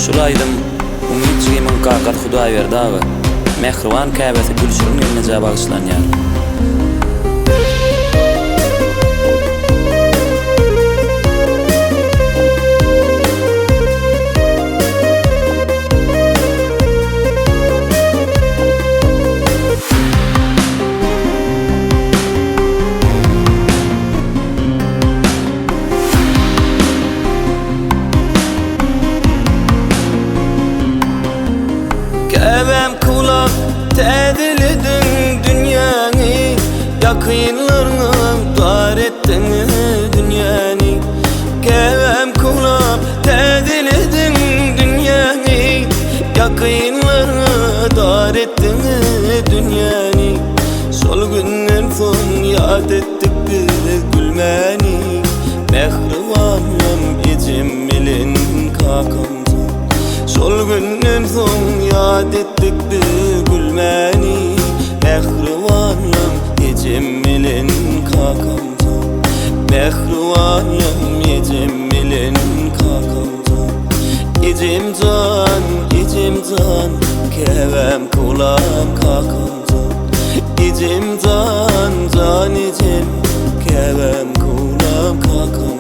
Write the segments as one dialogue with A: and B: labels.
A: Şol aýdym, umyt jyman kakar Hudaýberdi aga. Mehriban käbesi gülşüriň eline bagşlanýar.
B: Käbem kulak täzelidiň dünýäni, ýakynlaryňy dar etdiň dünýäni. Käbem kulak täzelidiň dünýäni, ýakynlaryňy dar etdiň dünýäni. Şol günden soň ýad etdik biz gülmäni, mehribanym ejim bilen kakam. Şol günden soň ýad etdik biz gülmäni, mehribanym ejim bilen kakamdan. Mehribanym ejim bilen kakamdan. Ejimjan, käbem kulam kakamdan. Ejimjan, jan ejim, käbem kulam kakamdan.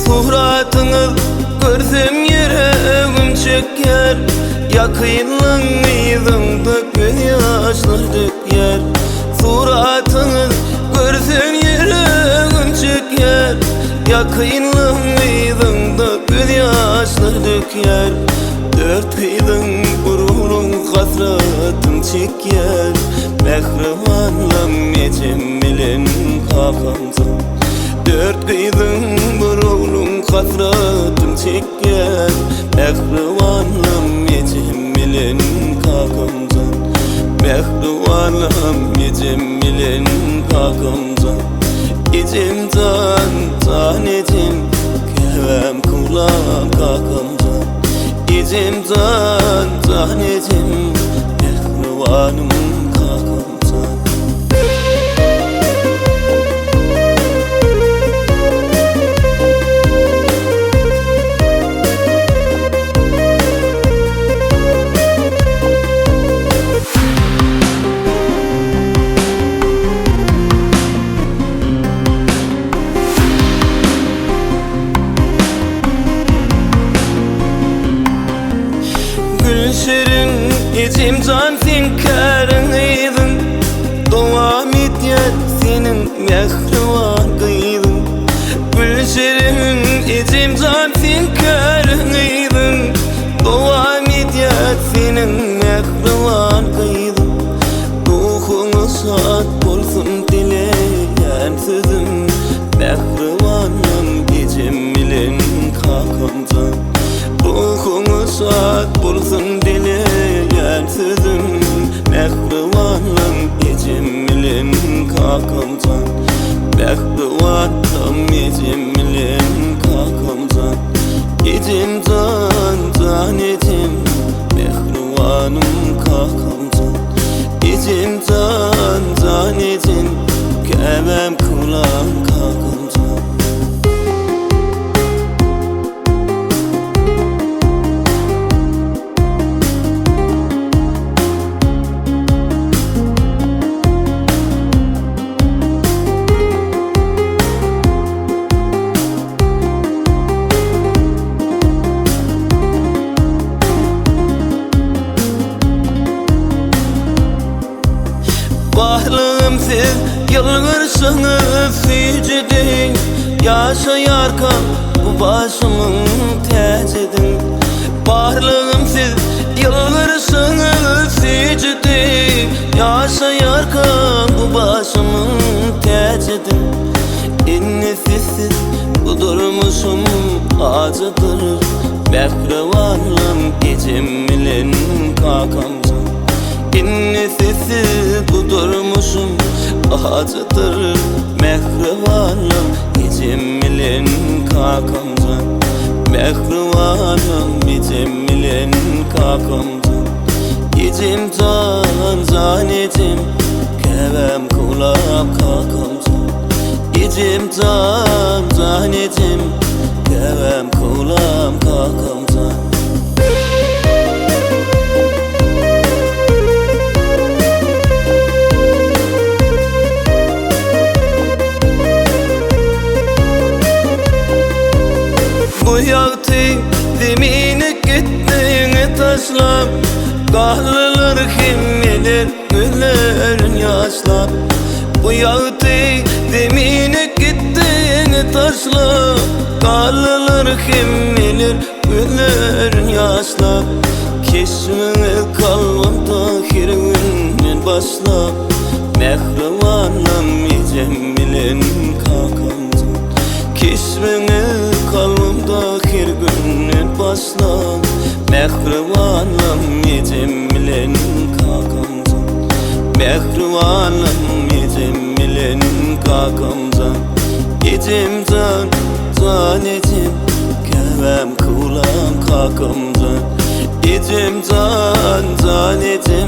B: Suratyňyz görsem ýüregim çeker, ýakynlygyňda göz ýaşlar dökýär. Suratyňyz görsem ýüregim çeker, ýakynlygyňda göz ýaşlar dökýär. Dört hyzyň gurulun hasratyň çekýär, mehribanym ejim bilen kakamdan. Dört hyzyň gurulun hasratyň çekýär, mehribanym ejim bilen kakamdan. Mehribanym ejim bilen kakamdan. Ejimjan, jan ejim, käbem kulam kakamdan. Ejimjan, jan ejim, mehribanym kakamdan. Gülşiriň ejimjan sen käriňiň, dowam etýär seniň mehriban gyýdyň. Gülşiriň ejimjan sen käriňiň, dowam etýär seniň mehriban gyýdyň. Ruhuňy şad bolsun dileýän sözüm, mehribanym ejim bilen kakamdan. Ruhuňy şad bolsun dileýän sözüm, mehribanym ejim bilen kakamdan. Mehribanym ejim bilen kakamdan. Ejimjan, jan ejim, mehribanym kakamdan. Ejimjan, jan ejim, käbem kulam kakamdan. Bahlığım siz yılgırsınız sücüdün, yaşayarken bu başımın tecedin. Bahlığım siz yılgırsınız sücüdün, yaşayarken bu başımın tecedin. kakamcan. İnnisiz kudurmuşum, acıdır mehribanım İcimilin kakamcan. Mehribanım İcimilin kakamcan. İcim can icim, kevem kulak kakamcan. İcim can icim, kevem kulağım kakamcan. Bu yaktı demini gittiğini taşlap, kahrılır kim bilir güllerin yaşlap. Bu yaktı demini gittiğini taşlap, kahrılır kim bilir güllerin yaşlap. Keşmini kalbimde her günden başlap, mehribanım İcimilin kakamcan. Keşmini kalbimde her günden başlap, mehribanım İcimilin kakamcan. Mehribanım İcimilin kakamcan. İcim can icim, kevem kulağım kakamcan. İcim can icim,